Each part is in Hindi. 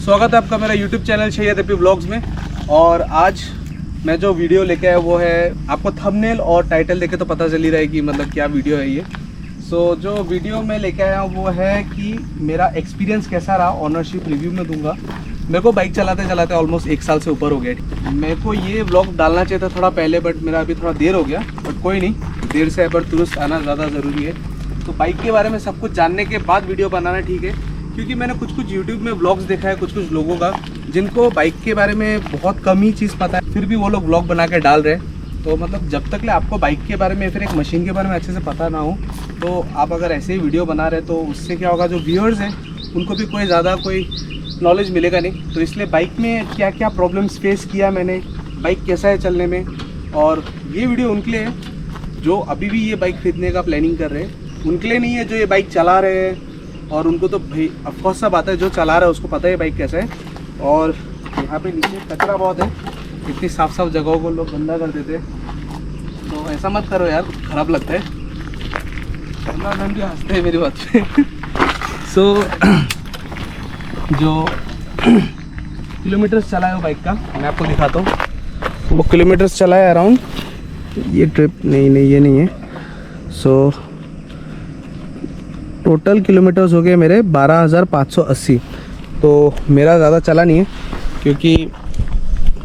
स्वागत है आपका मेरा YouTube channel Syed AP vlogs में। और आज मैं जो वीडियो लेके आया वो है, आपको थंबनेल और टाइटल देखे तो पता चल ही रहा है कि मतलब क्या वीडियो है ये। जो वीडियो मैं लेके आया हूँ वो है कि मेरा एक्सपीरियंस कैसा रहा, ऑनरशिप रिव्यू में दूंगा। मेरे को बाइक चलाते चलाते ऑलमोस्ट 1 साल से ऊपर हो गया। मेरे को ये व्लॉग डालना चाहिए था थोड़ा पहले, बट मेरा अभी थोड़ा देर हो गया। बट कोई नहीं, देर से पर दुरुस्त आना ज़्यादा ज़रूरी है। तो बाइक के बारे में सब कुछ जानने के बाद वीडियो बनाना ठीक है, क्योंकि मैंने कुछ यूट्यूब में व्लॉग्स देखा है कुछ लोगों का जिनको बाइक के बारे में बहुत कम ही चीज़ पता है, फिर भी वो लोग व्लॉग बना के डाल रहे हैं। तो मतलब जब तक आपको बाइक के बारे में फिर एक मशीन के बारे में अच्छे से पता ना हो, तो आप अगर ऐसे ही वीडियो बना रहे तो उससे क्या होगा, जो व्यूअर्स हैं उनको भी कोई नॉलेज मिलेगा नहीं। तो इसलिए बाइक में क्या क्या प्रॉब्लम्स फेस किया मैंने, बाइक कैसा है चलने में, और ये वीडियो उनके लिए है जो अभी भी ये बाइक खरीदने का प्लानिंग कर रहे हैं। उनके लिए नहीं है जो ये बाइक चला रहे हैं, और उनको तो भाई ऑफकोर्स सब आता है, जो चला रहा है उसको पता है बाइक कैसा है। और यहाँ पे नीचे कचरा बहुत है, इतनी साफ जगहों को लोग गंदा कर देते हैं, तो ऐसा मत करो यार, ख़राब लगता है। भी हंसते हैं मेरी बात पे। जो किलोमीटर्स चला है वो बाइक का मैं आपको दिखाता हूँ। वो किलोमीटर्स चला है अराउंड, ये ट्रिप नहीं ये नहीं है। टोटल किलोमीटर्स हो गए मेरे 12,580। तो मेरा ज़्यादा चला नहीं है, क्योंकि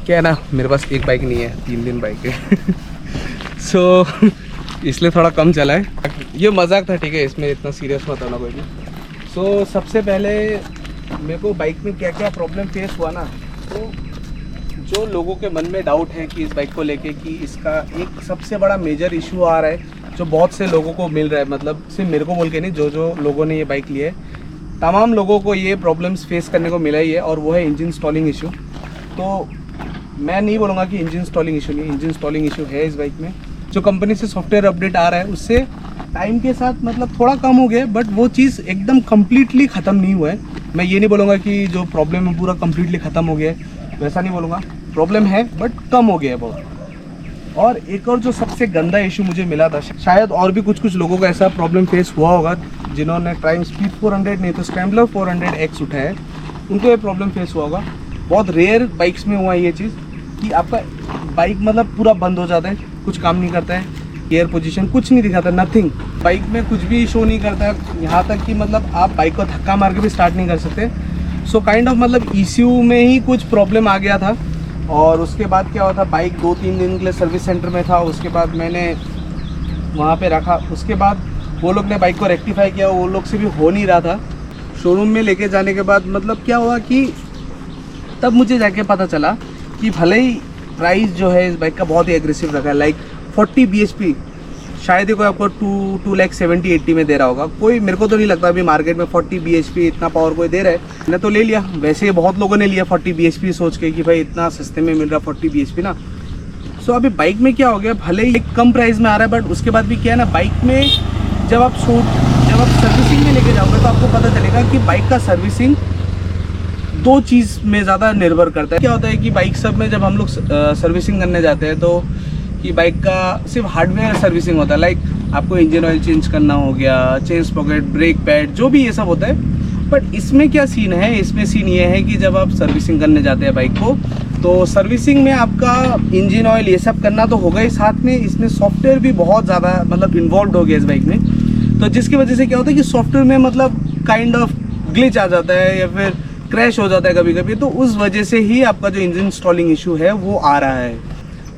क्या है ना, मेरे पास एक बाइक नहीं है, 3 बाइक है। इसलिए थोड़ा कम चला है। ये मजाक था, ठीक है, इसमें इतना सीरियस मत होना कोई भी। सबसे पहले मेरे को बाइक में क्या क्या प्रॉब्लम फेस हुआ ना, तो जो लोगों के मन में डाउट है कि इस बाइक को लेके कि इसका एक सबसे बड़ा मेजर इशू आ रहा है जो बहुत से लोगों को मिल रहा है, मतलब सिर्फ मेरे को बोल के नहीं, जो लोगों ने ये बाइक ली है तमाम लोगों को ये प्रॉब्लम्स फेस करने को मिला ही है, और वो है इंजन स्टॉलिंग इशू। तो मैं नहीं बोलूँगा कि इंजन स्टॉलिंग इशू नहीं, इंजन स्टॉलिंग इशू है इस बाइक में। जो कंपनी से सॉफ्टवेयर अपडेट आ रहा है उससे टाइम के साथ मतलब थोड़ा कम हो गया, बट वो चीज़ एकदम कम्प्लीटली ख़त्म नहीं हुआ है। मैं ये नहीं बोलूँगा कि जो प्रॉब्लम है पूरा कम्प्लीटली ख़त्म हो गया है, वैसा नहीं बोलूँगा। प्रॉब्लम है बट कम हो गया है बहुत। और एक और जो सबसे गंदा इशू मुझे मिला था, शायद और भी कुछ लोगों का ऐसा प्रॉब्लम फेस हुआ होगा जिन्होंने ट्राइम स्पीड 400 नहीं तो स्क्रैम्बलर 400X उठाया है, उनको ये प्रॉब्लम फेस हुआ होगा। बहुत रेयर बाइक्स में हुआ है ये चीज़ कि आपका बाइक मतलब पूरा बंद हो जाता है, कुछ काम नहीं करता है, एयर पोजीशन कुछ नहीं दिखाता, नथिंग, बाइक में कुछ भी शो नहीं करता है। यहाँ तक कि मतलब आप बाइक को धक्का मार के भी स्टार्ट नहीं कर सकते। काइंड ऑफ मतलब ECU में ही कुछ प्रॉब्लम आ गया था। और उसके बाद क्या हुआ था, बाइक 2-3 दिन के लिए सर्विस सेंटर में था, उसके बाद मैंने वहाँ पे रखा। उसके बाद वो लोग ने बाइक को रेक्टिफाई किया, वो लोग से भी हो नहीं रहा था। शोरूम में लेके जाने के बाद मतलब क्या हुआ कि तब मुझे जाके पता चला कि भले ही प्राइस जो है इस बाइक का बहुत ही एग्रेसिव रखा है, लाइक 40 bhp, शायद ही कोई आपको 2,70,80 में दे रहा होगा। कोई, मेरे को तो नहीं लगता अभी मार्केट में 40 bhp इतना पावर कोई दे रहा है। मैंने तो ले लिया, वैसे ही बहुत लोगों ने लिया 40 bhp सोच के कि भाई इतना सस्ते में मिल रहा 40 bhp ना। अभी बाइक में क्या हो गया, भले ही कम प्राइस में आ रहा है, बट उसके बाद भी क्या है ना, बाइक में जब आप सर्विसिंग में लेके जाओगे तो आपको पता चलेगा कि बाइक का सर्विसिंग 2 चीज़ में ज़्यादा निर्भर करता है। क्या होता है कि बाइक सब में जब हम लोग सर्विसिंग करने जाते हैं तो कि बाइक का सिर्फ हार्डवेयर सर्विसिंग होता है, लाइक आपको इंजन ऑयल चेंज करना हो गया, चेन स्पॉकेट, ब्रेक पैड, जो भी ये सब होता है। बट इसमें क्या सीन है, इसमें सीन ये है कि जब आप सर्विसिंग करने जाते हैं बाइक को, तो सर्विसिंग में आपका इंजन ऑयल ये सब करना तो होगा ही, साथ में इसमें सॉफ्टवेयर भी बहुत ज़्यादा मतलब इन्वॉल्व हो गया इस बाइक में। तो जिसकी वजह से क्या होता है कि सॉफ्टवेयर में मतलब काइंड ऑफ ग्लिच आ जाता है या फिर क्रैश हो जाता है कभी कभी, तो उस वजह से ही आपका जो इंजन स्टॉलिंग इशू है वो आ रहा है।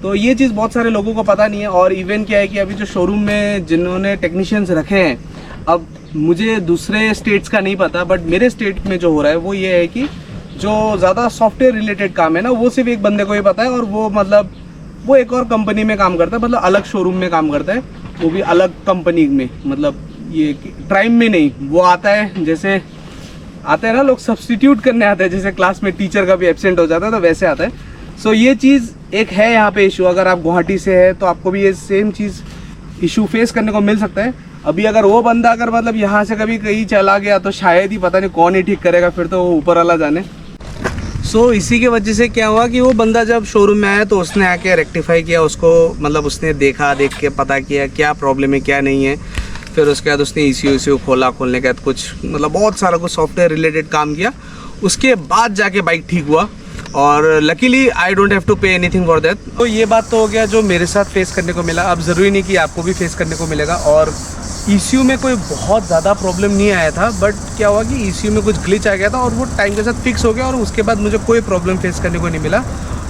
तो ये चीज़ बहुत सारे लोगों को पता नहीं है। और इवन क्या है कि अभी जो शोरूम में जिन्होंने टेक्नीशियंस रखे हैं, अब मुझे दूसरे स्टेट्स का नहीं पता, बट मेरे स्टेट में जो हो रहा है वो ये है कि जो ज़्यादा सॉफ्टवेयर रिलेटेड काम है ना, वो सिर्फ एक बंदे को ही पता है, और वो मतलब वो एक और कंपनी में काम करता है, मतलब अलग शोरूम में काम करता है, वो भी अलग कंपनी में, मतलब ये ट्राइम में नहीं। वो आता है, जैसे आते हैं ना लोग सब्सटीट्यूट करने आते हैं, जैसे क्लास में टीचर का भी एब्सेंट हो जाता है, तो वैसे आता है। ये चीज़ एक है यहाँ पे इशू। अगर आप गुवाहाटी से है तो आपको भी ये सेम चीज़ इशू फेस करने को मिल सकता है। अभी अगर वो बंदा अगर मतलब यहाँ से कभी कहीं चला गया तो शायद ही पता नहीं कौन ही ठीक करेगा, फिर तो वो ऊपर वाला जाने। इसी के वजह से क्या हुआ कि वो बंदा जब शोरूम में आया तो उसने आके रेक्टिफाई किया उसको, मतलब उसने देख के पता किया क्या प्रॉब्लम है क्या नहीं है। फिर उसके बाद उसने ECU खोलने के बाद कुछ मतलब बहुत सारा कुछ सॉफ्टवेयर रिलेटेड काम किया, उसके बाद जाके बाइक ठीक हुआ, और luckily I don't have to pay anything for that. तो ये बात तो हो गया जो मेरे साथ फेस करने को मिला। अब ज़रूरी नहीं कि आपको भी फेस करने को मिलेगा। और ECU में कोई बहुत ज़्यादा प्रॉब्लम नहीं आया था, बट क्या हुआ कि ECU में कुछ ग्लिच आ गया था और वो टाइम के साथ फिक्स हो गया, और उसके बाद मुझे कोई प्रॉब्लम फेस करने को नहीं मिला।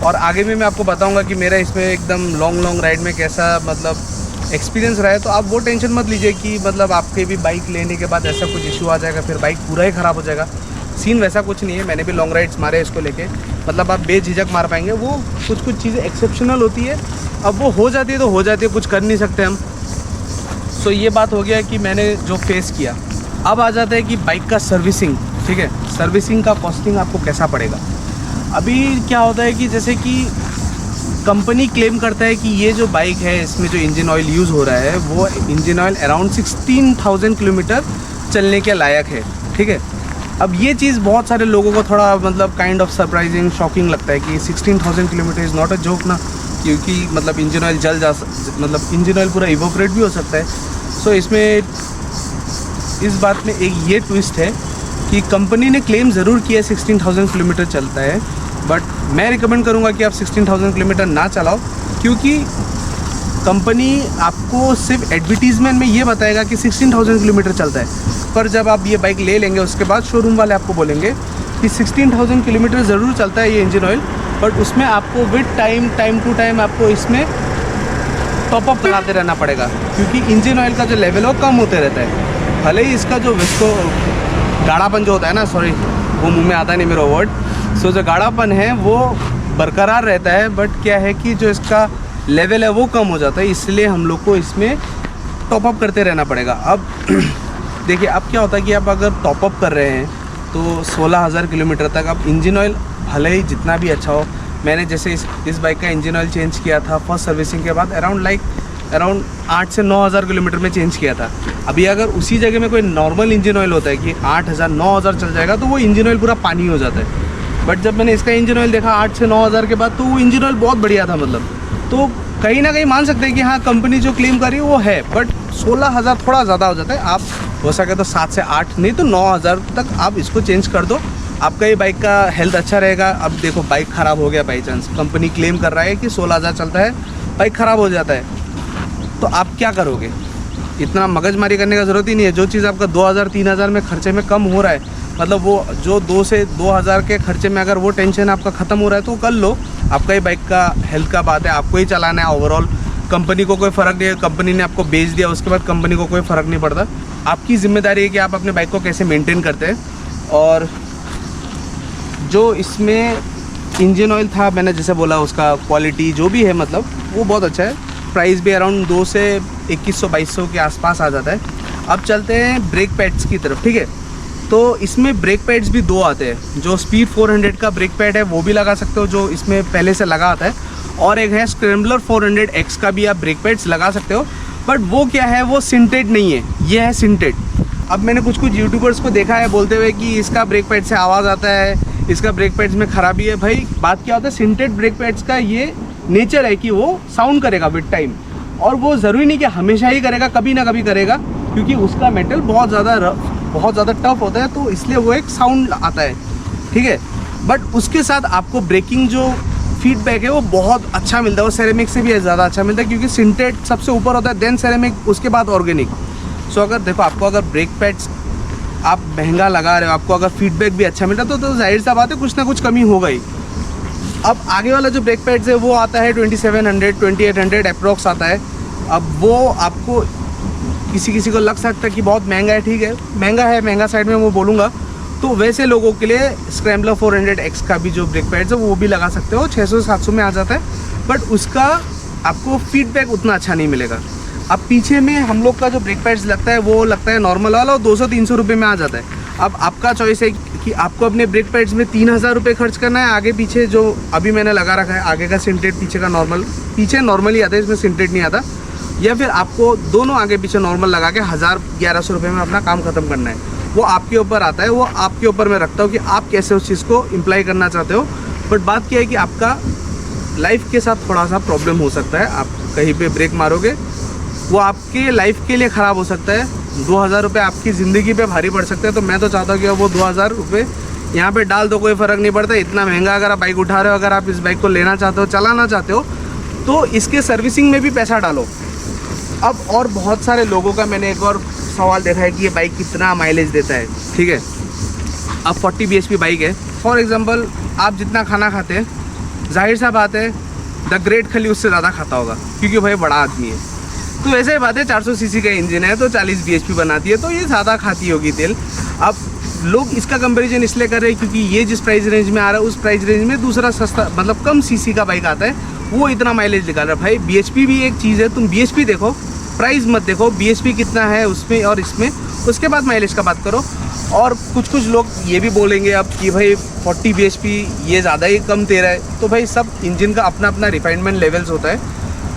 और आगे भी मैं आपको बताऊंगा कि मेरा इसमें एकदम लॉन्ग राइड में कैसा मतलब एक्सपीरियंस रहा है। तो आप वो टेंशन मत लीजिए कि मतलब आपके भी बाइक लेने के बाद ऐसा कुछ इशू आ जाएगा, फिर बाइक पूरा ही ख़राब हो जाएगा। सीन वैसा कुछ नहीं है। मैंने भी लॉन्ग राइड्स मारे इसको लेके, मतलब आप बेझिझक मार पाएंगे। वो कुछ चीज़ें एक्सेप्शनल होती है, अब वो हो जाती है तो हो जाती है, कुछ कर नहीं सकते हम। सो ये बात हो गया कि मैंने जो फेस किया। अब आ जाता है कि बाइक का सर्विसिंग, ठीक है, सर्विसिंग का कॉस्टिंग आपको कैसा पड़ेगा। अभी क्या होता है कि जैसे कि कंपनी क्लेम करता है कि ये जो बाइक है इसमें जो इंजन ऑयल यूज़ हो रहा है वो इंजन ऑयल अराउंड 16,000 किलोमीटर चलने के लायक है, ठीक है। अब ये चीज़ बहुत सारे लोगों को थोड़ा मतलब काइंड ऑफ सरप्राइजिंग, शॉकिंग लगता है कि 16,000 kilometre is not a joke ना, क्योंकि मतलब इंजन ऑयल मतलब इंजन ऑयल पूरा इवोपरेट भी हो सकता है। सो इसमें इस बात में एक ये ट्विस्ट है कि कंपनी ने क्लेम ज़रूर किया 16,000 किलोमीटर चलता है, बट मैं रिकमेंड करूँगा कि आप 16,000 किलोमीटर ना चलाओ, क्योंकि कंपनी आपको सिर्फ एडवर्टीज़मेंट में ये बताएगा कि 16,000 किलोमीटर चलता है, पर जब आप ये बाइक ले लेंगे उसके बाद शोरूम वाले आपको बोलेंगे कि 16,000 किलोमीटर ज़रूर चलता है ये इंजन ऑयल, बट उसमें आपको विद टाइम टू टाइम आपको इसमें टॉपअप कराते रहना पड़ेगा, क्योंकि इंजन ऑयल का जो लेवल है वो कम होते रहता है। भले ही इसका जो विस्को गाढ़ापन जो होता है ना, सॉरी वो मुंह में आता नहीं मेरा वर्ड, सो जो गाढ़ापन है वो बरकरार रहता है, बट क्या है कि जो इसका लेवल है वो कम हो जाता है, इसलिए हम लोग को इसमें टॉपअप करते रहना पड़ेगा। अब देखिए अब क्या होता है कि आप अगर टॉपअप कर रहे हैं तो 16,000 किलोमीटर तक आप इंजन ऑयल भले ही जितना भी अच्छा हो, मैंने जैसे इस बाइक का इंजन ऑयल चेंज किया था फर्स्ट सर्विसिंग के बाद अराउंड 8 से 9,000 किलोमीटर में चेंज किया था। अभी अगर उसी जगह में कोई नॉर्मल इंजन ऑयल होता है कि 8,000 9,000 चल जाएगा तो वो इंजन ऑयल पूरा पानी हो जाता है, बट जब मैंने इसका इंजन ऑयल देखा 8 से 9,000 के बाद तो वो इंजन ऑयल बहुत बढ़िया था। मतलब तो कहीं ना कहीं मान सकते हैं कि हाँ कंपनी जो क्लेम कर रही है वो है, बट 16,000 थोड़ा ज़्यादा हो जाता है। आप हो सके तो 7 से 8 नहीं तो 9,000 तक आप इसको चेंज कर दो, आपका ये बाइक का हेल्थ अच्छा रहेगा। अब देखो बाइक ख़राब हो गया बाई चांस, कंपनी क्लेम कर रहा है कि 16,000 चलता है, बाइक ख़राब हो जाता है, तो आप क्या करोगे। इतना मगजमारी करने का ज़रूरत ही नहीं है। जो चीज़ आपका 2,000-3,000 में खर्चे में कम हो रहा है, मतलब वो जो 2 से 2,000 के खर्चे में अगर वो टेंशन आपका ख़त्म हो रहा है तो कर लो। आपका ही बाइक का हेल्थ का बात है, आपको ही चलाना है ओवरऑल, कंपनी को कोई फ़र्क नहीं है। कंपनी ने आपको बेच दिया उसके बाद कंपनी को कोई फ़र्क नहीं पड़ता। आपकी ज़िम्मेदारी है कि आप अपने बाइक को कैसे मेंटेन करते हैं। और जो इसमें इंजन ऑयल था मैंने जैसे बोला उसका क्वालिटी जो भी है मतलब वो बहुत अच्छा है। प्राइस भी अराउंड 2 से 2100-2200 के आसपास आ जाता है। अब चलते हैं ब्रेक पैड्स की तरफ, ठीक है। तो इसमें ब्रेक पैड्स भी 2 आते हैं। जो स्पीड 400 का ब्रेक पैड है वो भी लगा सकते हो, जो इसमें पहले से लगा आता है, और एक है स्क्रैम्बलर 400X का भी आप ब्रेक पैड्स लगा सकते हो, बट वो क्या है वो सिंटेड नहीं है, ये है सिंटेड। अब मैंने कुछ यूट्यूबर्स को देखा है बोलते हुए कि इसका ब्रेक पैड से आवाज़ आता है, इसका ब्रेक पैड्स में ख़राबी है। भाई बात क्या होता है, सिंटेड ब्रेक पैड्स का ये नेचर है कि वो साउंड करेगा विद टाइम, और वो ज़रूरी नहीं कि हमेशा ही करेगा, कभी ना कभी करेगा, क्योंकि उसका मेटल बहुत ज़्यादा टफ होता है, तो इसलिए वो एक साउंड आता है, ठीक है। बट उसके साथ आपको ब्रेकिंग जो फीडबैक है वो बहुत अच्छा मिलता है, वो सेरेमिक से भी ज़्यादा अच्छा मिलता है, क्योंकि सिंटेड सबसे ऊपर होता है, देन सेरेमिक, उसके बाद ऑर्गेनिक। सो अगर देखो आपको अगर ब्रेक पैड्स आप महंगा लगा रहे हो, आपको अगर फीडबैक भी अच्छा मिलता है तो जाहिर सा बात है कुछ ना कुछ कमी होगा ही। अब आगे वाला जो ब्रेक पैड्स है वो आता है 2700 2800 अप्रॉक्स आता है। अब वो आपको किसी को लग सकता है कि बहुत महंगा है, ठीक है महंगा साइड में वो बोलूँगा, तो वैसे लोगों के लिए स्क्रैम्बलर 400X का भी जो ब्रेक पैड्स है वो भी लगा सकते हो, 600-700 में आ जाता है, बट उसका आपको फीडबैक उतना अच्छा नहीं मिलेगा। अब पीछे में हम लोग का जो ब्रेक पैड्स लगता है वो लगता है नॉर्मल वाला, और 200-300 रुपये में आ जाता है। अब आपका चॉइस है कि आपको अपने ब्रेक पैड्स में 3,000 रुपये खर्च करना है, आगे पीछे जो अभी मैंने लगा रखा है, आगे का सिंटेड पीछे का नॉर्मल, पीछे नॉर्मली आता है इसमें सिंटेड नहीं आता, या फिर आपको दोनों आगे पीछे नॉर्मल लगा के 1,000-1,100 रुपये में अपना काम ख़त्म करना है। वो आपके ऊपर आता है, वो आपके ऊपर मैं रखता हूँ कि आप कैसे उस चीज़ को इम्प्लाई करना चाहते हो। बट बात क्या है कि आपका लाइफ के साथ थोड़ा सा प्रॉब्लम हो सकता है, आप कहीं पे ब्रेक मारोगे वो आपके लाइफ के लिए ख़राब हो सकता है। 2,000 रुपये आपकी ज़िंदगी पे भारी पड़ सकते हैं, तो मैं तो चाहता हूँ कि वो 2,000 रुपये यहाँ पे डाल दो, कोई फ़र्क नहीं पड़ता। इतना महंगा अगर आप बाइक उठा रहे हो, अगर आप इस बाइक को लेना चाहते हो, चलाना चाहते हो, तो इसके सर्विसिंग में भी पैसा डालो। अब और बहुत सारे लोगों का मैंने एक और सवाल देखा है कि ये बाइक कितना माइलेज देता है। ठीक है, अब 40 bhp बाइक है, फॉर एग्जांपल आप जितना खाना खाते हैं, जाहिर सा बात है द ग्रेट खली उससे ज़्यादा खाता होगा, क्योंकि भाई बड़ा आदमी है। तो वैसे ही बात है, 400 cc का इंजन है तो 40 bhp बनाती है, तो ये ज़्यादा खाती होगी तेल। अब लोग इसका कंपैरिजन इसलिए कर रहे हैं क्योंकि ये जिस प्राइस रेंज में आ रहा है, उस प्राइस रेंज में दूसरा सस्ता मतलब कम सीसी का बाइक आता है, वो इतना माइलेज निकाल रहा है। भाई bhp भी एक चीज़ है, तुम bhp देखो, प्राइस मत देखो, bhp कितना है उसमें और इसमें, उसके बाद माइलेज का बात करो। और कुछ लोग ये भी बोलेंगे अब कि भाई 40 bhp ये ज़्यादा ही कम दे रहा है। तो भाई सब इंजन का अपना अपना रिफाइनमेंट लेवल्स होता है।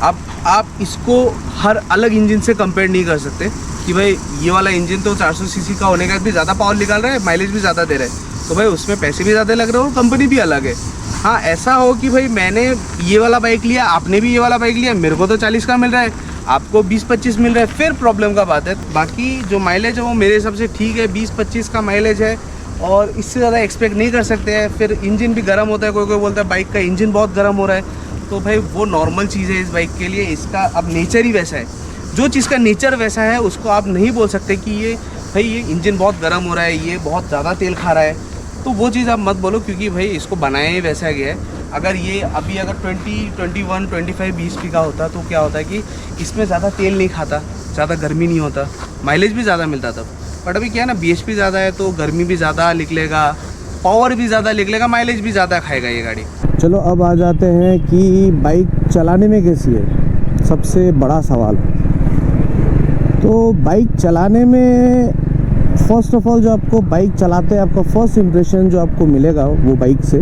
अब आप इसको हर अलग इंजन से कंपेयर नहीं कर सकते कि भाई ये वाला इंजन तो 400 cc का होने का भी ज़्यादा पावर निकाल रहा है, माइलेज भी ज़्यादा दे रहा है, तो भाई उसमें पैसे भी ज़्यादा लग रहे हो और कंपनी भी अलग है। हाँ, ऐसा हो कि भाई मैंने ये वाला बाइक लिया, आपने भी ये वाला बाइक लिया, मेरे को तो 40 का मिल रहा है, आपको 20-25 मिल रहा है, फिर प्रॉब्लम का बात है। बाकी जो माइलेज है वो मेरे हिसाब से ठीक है, 20-25 का माइलेज है और इससे ज़्यादा एक्सपेक्ट नहीं कर सकते हैं। फिर इंजन भी गर्म होता है, कोई कोई बोलता है बाइक का इंजन बहुत गर्म हो रहा है, तो भाई वो नॉर्मल चीज़ है इस बाइक के लिए। इसका अब नेचर ही वैसा है, जो चीज़ का नेचर वैसा है उसको आप नहीं बोल सकते कि ये भाई ये इंजन बहुत गर्म हो रहा है, ये बहुत ज़्यादा तेल खा रहा है, तो वो चीज़ आप मत बोलो, क्योंकि भाई इसको बनाया ही वैसा गया है। अगर ये अभी अगर 20, 21, 25 bhp का होता तो क्या होता है कि इसमें ज़्यादा तेल नहीं खाता, ज़्यादा गर्मी नहीं होता, माइलेज भी ज़्यादा मिलता तब। बट अभी क्या है ना, bhp ज़्यादा है तो गर्मी भी ज़्यादा निकलेगा, पावर भी ज़्यादा निकलेगा, माइलेज भी ज़्यादा खाएगा ये गाड़ी। चलो अब आ जाते हैं कि बाइक चलाने में कैसी है, सबसे बड़ा सवाल। तो बाइक चलाने में फर्स्ट ऑफ ऑल जो आपको बाइक चलाते हैं, आपका फर्स्ट इम्प्रेशन जो आपको मिलेगा वो बाइक से,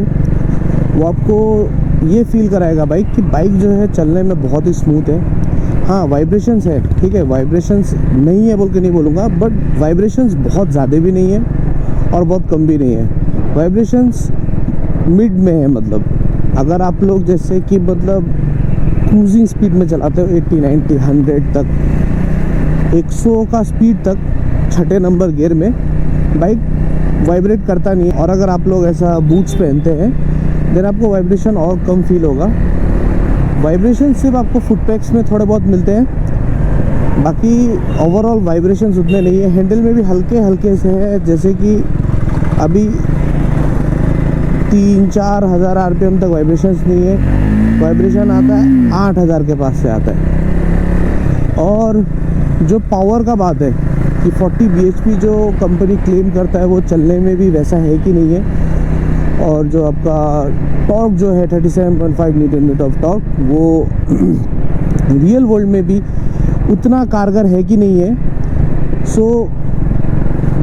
वो आपको ये फील कराएगा बाइक कि बाइक जो है चलने में बहुत ही स्मूथ है। हाँ, वाइब्रेशंस है, ठीक है, वाइब्रेशंस नहीं है बोल के नहीं बोलूँगा, बट वाइब्रेशंस बहुत ज़्यादा भी नहीं है और बहुत कम भी नहीं है, वाइब्रेशंस मिड में है। मतलब अगर आप लोग जैसे कि मतलब क्रूजिंग स्पीड में चलाते हो 80, 90, 100 तक, 100 का स्पीड तक छठे नंबर गियर में बाइक वाइब्रेट करता नहीं है। और अगर आप लोग ऐसा बूट्स पहनते हैं देन आपको वाइब्रेशन और कम फील होगा। वाइब्रेशन सिर्फ आपको फुटपैक्स में थोड़े बहुत मिलते हैं, बाकी ओवरऑल वाइब्रेशंस उतने नहीं है। हैंडल में भी हल्के हल्के से है, जैसे कि अभी 3-4 हज़ार RPM तक वाइब्रेशंस नहीं है, वाइब्रेशन आता है 8,000 के पास से आता है। और जो पावर का बात है कि 40 bhp जो कंपनी क्लेम करता है वो चलने में भी वैसा है कि नहीं है। और जो आपका टॉर्क जो है 37.5 न्यूटन मीटर ऑफ टॉर्क, वो रियल वर्ल्ड में भी उतना कारगर है कि नहीं है। सो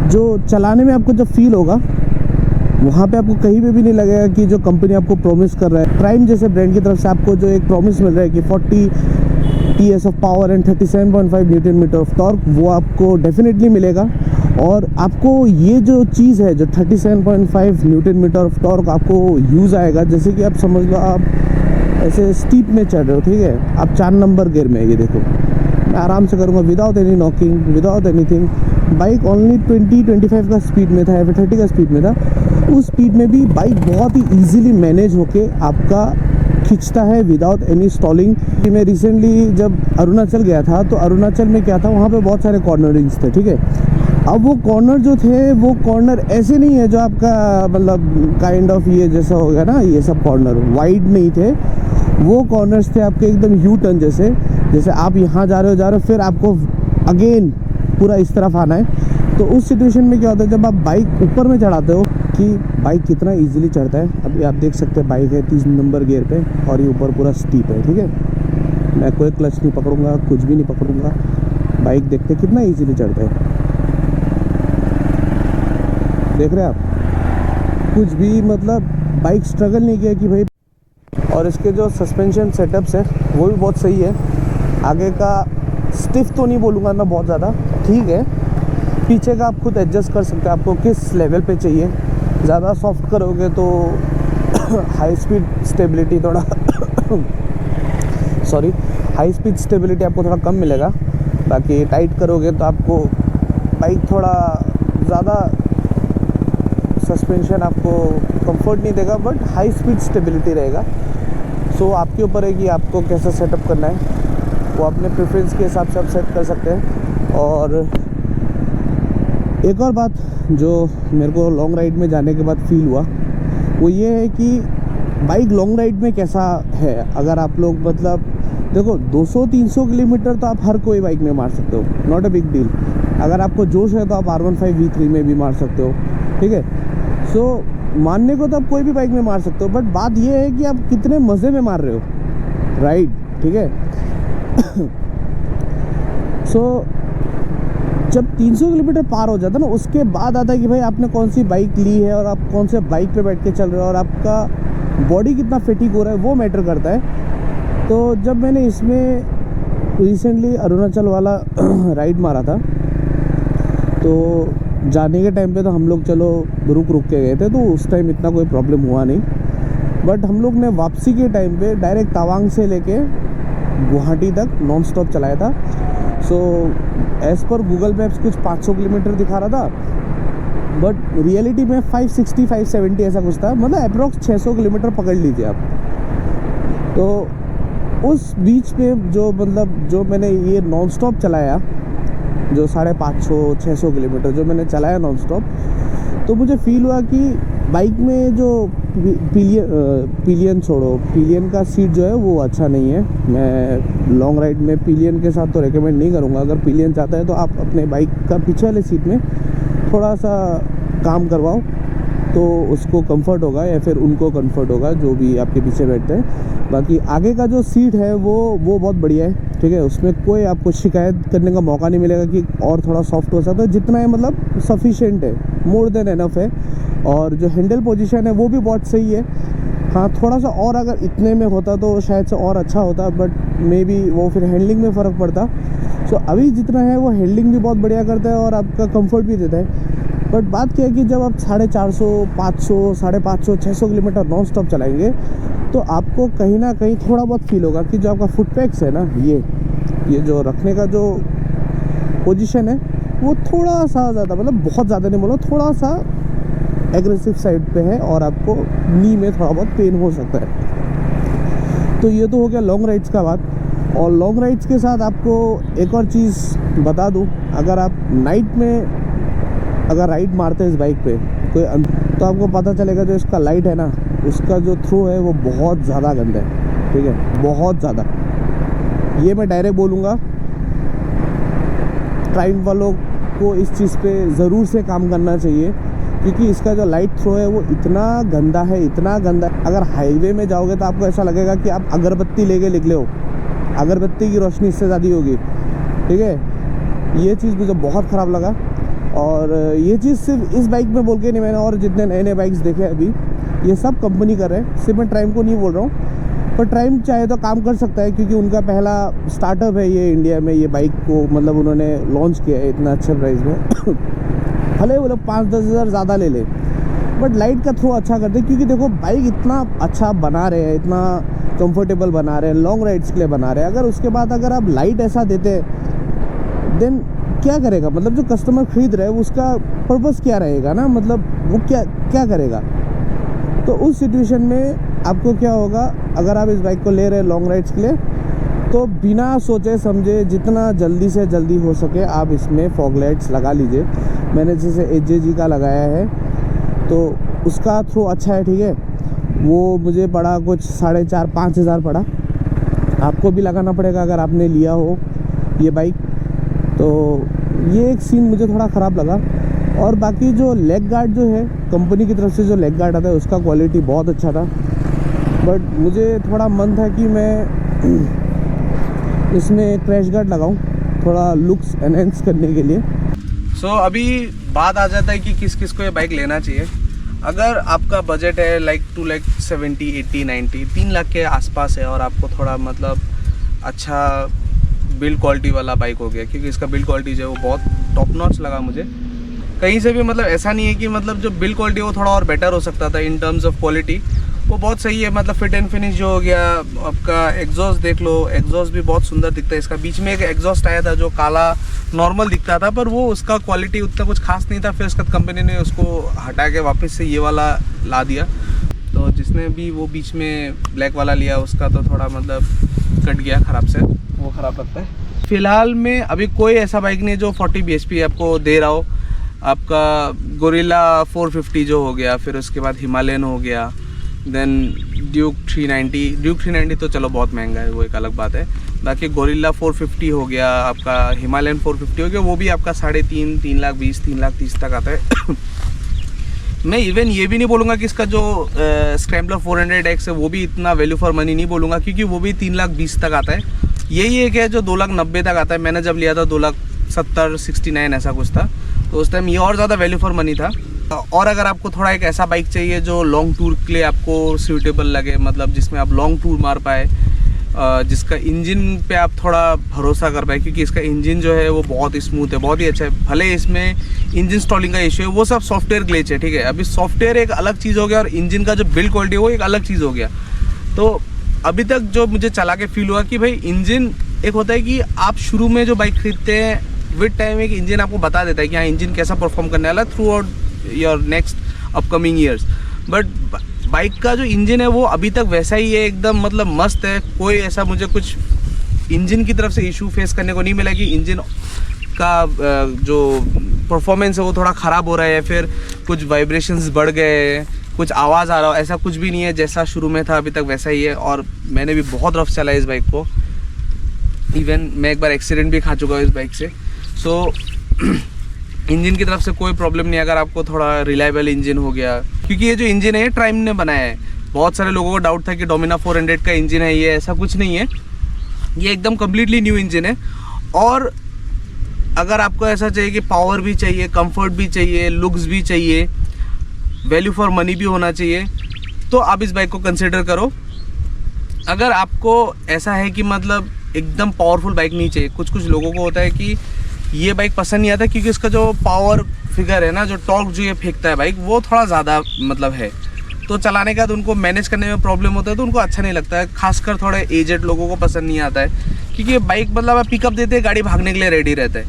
जो चलाने में आपको जब फील होगा वहाँ पे आपको कहीं पे भी नहीं लगेगा कि जो कंपनी आपको प्रॉमिस कर रहा है, प्राइम जैसे ब्रांड की तरफ से आपको जो एक प्रॉमिस मिल रहा है कि 40 PS of power and 37.5 newton metre of torque, वो आपको डेफिनेटली मिलेगा। और आपको ये जो चीज़ है जो 37.5 न्यूटन मीटर ऑफ टॉर्क आपको यूज़ आएगा, जैसे कि आप समझ लो आप ऐसे स्टीप में चढ़ रहे हो, ठीक है, आप 4 नंबर गियर में, ये देखो मैं आराम से करूँगा without any knocking, without anything. Bike only 20-25 का स्पीड में था या फिर 30 का स्पीड में था, उस स्पीड में भी बाइक बहुत ही ईजिली मैनेज होके आपका खींचता है विदाउट एनी स्टॉलिंग। मैं रिसेंटली जब अरुणाचल गया था तो अरुणाचल में क्या था, वहाँ पे बहुत सारे कॉर्नरिंग्स थे, ठीक है। अब वो कॉर्नर जो थे वो कॉर्नर ऐसे नहीं है जो आपका मतलब काइंड ऑफ ये जैसा हो गया ना, ये सब कॉर्नर वाइड नहीं थे, वो कॉर्नर्स थे आपके एकदम यू टर्न जैसे, जैसे आप यहाँ जा रहे हो फिर आपको अगेन पूरा इस तरफ आना है। तो उस सिचुएशन में क्या होता है, जब आप बाइक ऊपर में चढ़ाते हो कि बाइक कितना इजीली चढ़ता है। अभी आप देख सकते हैं बाइक है 30 नंबर गियर पे और ये ऊपर पूरा स्टीप है, ठीक है। मैं कोई क्लच नहीं पकड़ूंगा, कुछ भी नहीं पकड़ूंगा, बाइक देखते कितना इजीली चढ़ता है, देख रहे हैं आप, कुछ भी मतलब बाइक स्ट्रगल नहीं किया कि भाई। और इसके जो सस्पेंशन सेटअप्स है वो भी बहुत सही है। आगे का स्टिफ तो नहीं बोलूँगा मैं बहुत ज़्यादा, ठीक है। पीछे का आप खुद एडजस्ट कर सकते हैं, आपको किस लेवल पे चाहिए। ज़्यादा सॉफ्ट करोगे तो हाई स्पीड स्टेबिलिटी थोड़ा सॉरी हाई स्पीड स्टेबिलिटी आपको थोड़ा कम मिलेगा। बाकी टाइट करोगे तो आपको बाइक थोड़ा ज़्यादा सस्पेंशन आपको कंफर्ट नहीं देगा, बट हाई स्पीड स्टेबिलिटी रहेगा। सो आपके ऊपर है कि आपको कैसा सेटअप करना है, वो अपने प्रेफरेंस के हिसाब से आप सेट कर सकते हैं। और एक और बात जो मेरे को लॉन्ग राइड में जाने के बाद फील हुआ वो ये है कि बाइक लॉन्ग राइड में कैसा है। अगर आप लोग मतलब देखो 200-300 किलोमीटर तो आप हर कोई बाइक में मार सकते हो, नॉट अ बिग डील। अगर आपको जोश है तो आप R15 V3 में भी मार सकते हो, ठीक है। सो मारने को तो आप कोई भी बाइक में मार सकते हो, बट बात ये है कि आप कितने मज़े में मार रहे हो राइड, ठीक है। सो जब 300 किलोमीटर पार हो जाता है ना, उसके बाद आता है कि भाई आपने कौन सी बाइक ली है और आप कौन से बाइक पे बैठ के चल रहे हो और आपका बॉडी कितना फैटिक हो रहा है, वो मैटर करता है। तो जब मैंने इसमें रिसेंटली अरुणाचल वाला राइड मारा था, तो जाने के टाइम पे तो हम लोग चलो रुक के गए थे, तो उस टाइम इतना कोई प्रॉब्लम हुआ नहीं। बट हम लोग ने वापसी के टाइम पे डायरेक्ट तवांग से लेके गुवाहाटी तक नॉन स्टॉप चलाया था। So as per Google maps कुछ 500 किलोमीटर दिखा रहा था, बट रियलिटी में 560-570 ऐसा कुछ था, मतलब अप्रोक्स 600 किलोमीटर पकड़ लीजिए आप। तो उस बीच पे जो मैंने ये नॉन स्टॉप चलाया, जो 550-600 किलोमीटर जो मैंने चलाया नॉन स्टॉप, तो मुझे फील हुआ कि बाइक में जो पिलियन का सीट जो है वो अच्छा नहीं है। मैं लॉन्ग राइड में पिलियन के साथ तो रेकमेंड नहीं करूँगा। अगर पिलियन चाहता है तो आप अपने बाइक का पीछे वाले सीट में थोड़ा सा काम करवाओ, तो उसको कंफर्ट होगा या फिर उनको कंफर्ट होगा जो भी आपके पीछे बैठते हैं। बाकी आगे का जो सीट है वो बहुत बढ़िया है, ठीक है। उसमें कोई आपको शिकायत करने का मौका नहीं मिलेगा कि और थोड़ा सॉफ्ट हो सकता है। जितना है मतलब सफिशिएंट है, मोर देन एनफ है। और जो हैंडल पोजीशन है वो भी बहुत सही है। हाँ, थोड़ा सा और अगर इतने में होता तो शायद से और अच्छा होता, बट मे बी वो फिर हैंडलिंग में फ़र्क पड़ता। सो अभी जितना है वो हैंडलिंग भी बहुत बढ़िया करता है और आपका कंफर्ट भी देता है। बट बात क्या है कि जब आप 450, 500, 550, 600 किलोमीटर नॉन स्टॉप चलाएंगे तो आपको कहीं ना कहीं थोड़ा बहुत फील होगा कि जो आपका फुट पैक्स है ना, ये जो रखने का जो पोजीशन है वो थोड़ा सा ज़्यादा, मतलब बहुत ज़्यादा नहीं बोलो, थोड़ा सा एग्रेसिव साइड पे है और आपको नी में थोड़ा बहुत पेन हो सकता है। तो ये तो हो गया लॉन्ग राइड्स का बात। और लॉन्ग राइड्स के साथ आपको एक और चीज़ बता दूँ, अगर आप नाइट में अगर राइड मारते हैं इस बाइक पे तो आपको पता चलेगा जो इसका लाइट है ना, उसका जो थ्रो है वो बहुत ज़्यादा गंदा है, ठीक है, बहुत ज़्यादा। ये मैं डायरेक्ट बोलूँगा, ट्राइम वालों को इस चीज़ पे ज़रूर से काम करना चाहिए, क्योंकि इसका जो लाइट थ्रो है वो इतना गंदा है, इतना गंदा है। अगर हाईवे में जाओगे तो आपको ऐसा लगेगा कि आप अगरबत्ती लेके निकले हो, अगरबत्ती की रोशनी इससे ज़्यादा होगी, ठीक है। ये चीज़ मुझे बहुत ख़राब लगा। और ये चीज़ सिर्फ इस बाइक में बोल के नहीं, मैंने और जितने नए बाइक्स देखे अभी, ये सब कंपनी कर रहे हैं, सिर्फ मैं ट्राइम को नहीं बोल रहा हूँ। पर ट्राइम चाहे तो काम कर सकता है, क्योंकि उनका पहला स्टार्टअप है ये इंडिया में, ये बाइक को मतलब उन्होंने लॉन्च किया है इतना अच्छे प्राइस में। भले वो लोग 5-10 हज़ार ज़्यादा ले लें, बट लाइट का थ्रो अच्छा करते हैं। क्योंकि देखो बाइक इतना अच्छा बना रहे हैं, इतना कंफर्टेबल बना रहे हैं, लॉन्ग राइड्स के लिए बना रहे हैं, अगर उसके बाद अगर आप लाइट ऐसा देते हैं देन क्या करेगा, मतलब जो कस्टमर खरीद रहे हैं उसका पर्पस क्या रहेगा ना, मतलब वो क्या करेगा। तो उस सिचुएशन में आपको क्या होगा, अगर आप इस बाइक को ले रहे हैं लॉन्ग राइड्स के लिए, तो बिना सोचे समझे जितना जल्दी से जल्दी हो सके आप इसमें फॉग लाइट्स लगा लीजिए। मैंने जैसे HJG का लगाया है तो उसका थ्रो अच्छा है, ठीक है। वो मुझे पड़ा कुछ 4,500-5 हज़ार पड़ा। आपको भी लगाना पड़ेगा अगर आपने लिया हो ये बाइक। तो ये एक सीन मुझे थोड़ा ख़राब लगा। और बाकी जो लेग गार्ड जो है कंपनी की तरफ से जो लेग गार्ड आता है उसका क्वालिटी बहुत अच्छा था, बट मुझे थोड़ा मन था कि मैं इसमें क्रैश गार्ड लगाऊं थोड़ा लुक्स एनहेंस करने के लिए। सो अभी बात आ जाता है कि किस किस को ये बाइक लेना चाहिए। अगर आपका बजट है लाइक 2,70,000, 80, 90, 3 लाख के आसपास है और आपको थोड़ा मतलब अच्छा बिल्ड क्वालिटी वाला बाइक हो गया, क्योंकि इसका बिल्ड क्वालिटी जो है वो बहुत टॉप नॉच लगा मुझे कहीं से भी। मतलब ऐसा नहीं है कि मतलब जो बिल्ड क्वालिटी वो थोड़ा और बेटर हो सकता था इन टर्म्स ऑफ क्वालिटी, वो बहुत सही है, मतलब फिट एंड फिनिश जो हो गया। आपका एग्जॉस्ट देख लो, एग्जॉस्ट भी बहुत सुंदर दिखता है इसका। बीच में एक एग्जॉस्ट आया था जो काला नॉर्मल दिखता था, पर वो उसका क्वालिटी उतना कुछ खास नहीं था। फिर उसका कंपनी ने उसको हटा के वापस से ये वाला ला दिया। तो जिसने भी वो बीच में ब्लैक वाला लिया उसका तो थोड़ा मतलब कट गया ख़राब से, वो ख़राब लगता है। फ़िलहाल में अभी कोई ऐसा बाइक नहीं है जो 40 bhp आपको दे रहा हो। आपका गोरिल्ला 450 जो हो गया, फिर उसके बाद हिमालयन हो गया, देन ड्यूक 390 तो चलो बहुत महंगा है, वो एक अलग बात है। बाकी गोरिल्ला 450 हो गया, आपका हिमालयन 450 हो गया, वो भी आपका 3.5, 3,20,000, 3,30,000 तक आता है। मैं इवन ये भी नहीं बोलूँगा कि इसका जो स्क्रैम्बलर 400X है वो भी इतना वैल्यू फॉर मनी नहीं बोलूँगा, क्योंकि वो भी 3,20,000 तक आता है। यही एक है जो 2,90,000 तक आता है। मैंने जब लिया था 2,70,000, 69 ऐसा कुछ था, तो उस टाइम ये और ज़्यादा वैल्यू फॉर मनी था। और अगर आपको थोड़ा एक ऐसा बाइक चाहिए जो लॉन्ग टूर के लिए आपको सूटेबल लगे, मतलब जिसमें आप लॉन्ग टूर मार पाए, जिसका इंजन पे आप थोड़ा भरोसा कर पाए, क्योंकि इसका इंजन जो है वो बहुत ही स्मूथ है, बहुत ही अच्छा है। भले इसमें इंजन स्टॉलिंग का इशू है, वो सब सॉफ्टवेयर ग्लिच है, ठीक है। अभी सॉफ्टवेयर एक अलग चीज़ हो गया और इंजन का जो बिल्ड क्वालिटी है वो एक अलग चीज़ हो गया। तो अभी तक जो मुझे चला के फील हुआ कि भाई इंजन एक होता है कि आप शुरू में जो बाइक खरीदते हैं विद टाइम एक इंजन आपको बता देता है कि हाँ इंजन कैसा परफॉर्म करने वाला है through out your next upcoming years. But bike का जो इंजन है वो अभी तक वैसा ही है, एकदम मतलब मस्त है। कोई ऐसा मुझे कुछ इंजन की तरफ से इशू फेस करने को नहीं मिला कि इंजन का जो परफॉर्मेंस है वो थोड़ा ख़राब हो रहा है, फिर कुछ वाइब्रेशंस बढ़ गए, कुछ आवाज़ आ रहा हो, ऐसा कुछ भी नहीं है। जैसा शुरू में था अभी तक वैसा ही है। और मैंने भी बहुत रफ चला इस बाइक को, इवन मैं एक बार एक्सीडेंट भी खा चुका हूँ इस बाइक से। सो इंजन की तरफ से कोई प्रॉब्लम नहीं है अगर आपको थोड़ा रिलायबल इंजन हो गया, क्योंकि ये जो इंजन है ट्राइम ने बनाया है। बहुत सारे लोगों को डाउट था कि डोमिना 400 का इंजन है ये, ऐसा कुछ नहीं है। ये एकदम कम्प्लीटली न्यू इंजन है। और अगर आपको ऐसा चाहिए कि पावर भी चाहिए, कंफर्ट भी चाहिए, लुक्स भी चाहिए, वैल्यू फॉर मनी भी होना चाहिए, तो आप इस बाइक को कंसिडर करो। अगर आपको ऐसा है कि मतलब एकदम पावरफुल बाइक नहीं चाहिए, कुछ लोगों को होता है कि ये बाइक पसंद नहीं आता क्योंकि इसका जो पावर फिगर है ना, जो टॉर्क जो ये फेंकता है बाइक, वो थोड़ा ज़्यादा मतलब है, तो चलाने के बाद उनको मैनेज करने में प्रॉब्लम होता है, तो उनको अच्छा नहीं लगता है। खासकर थोड़े एजेड लोगों को पसंद नहीं आता है, क्योंकि ये बाइक मतलब आप पिकअप देते हैं, गाड़ी भागने के लिए रेडी रहता है।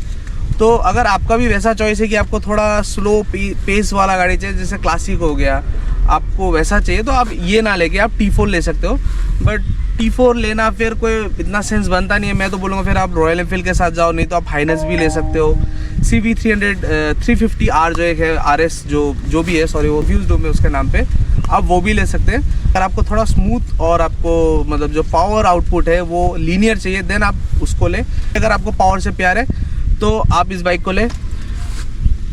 तो अगर आपका भी वैसा चॉइस है कि आपको थोड़ा स्लो पेस वाला गाड़ी चाहिए, जैसे क्लासिक हो गया, आपको वैसा चाहिए, तो आप ये ना लेके आप T4 ले सकते हो। बट T4 लेना फिर कोई इतना सेंस बनता नहीं है। मैं तो बोलूँगा फिर आप रॉयल एनफील्ड के साथ जाओ, नहीं तो आप हाइनस भी ले सकते हो। CV 350R जो एक है, RS जो भी है, सॉरी वो फ्यूज में उसके नाम पे, आप वो भी ले सकते हैं। अगर आपको थोड़ा स्मूथ और आपको मतलब जो पावर आउटपुट है वो लीनियर चाहिए, देन आप उसको लें। अगर आपको पावर से प्यार है तो आप इस बाइक को लें।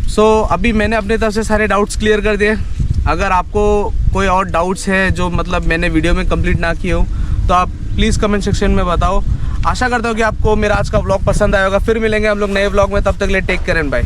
सो अभी मैंने अपने तरफ से सारे डाउट्स क्लियर कर दिए। अगर आपको कोई और डाउट्स है जो मतलब मैंने वीडियो में कंप्लीट ना किए हो, तो आप प्लीज़ कमेंट सेक्शन में बताओ। आशा करता हूँ कि आपको मेरा आज का व्लॉग पसंद आया होगा। फिर मिलेंगे हम लोग नए व्लॉग में, तब तक ले टेक केयर एंड बाय।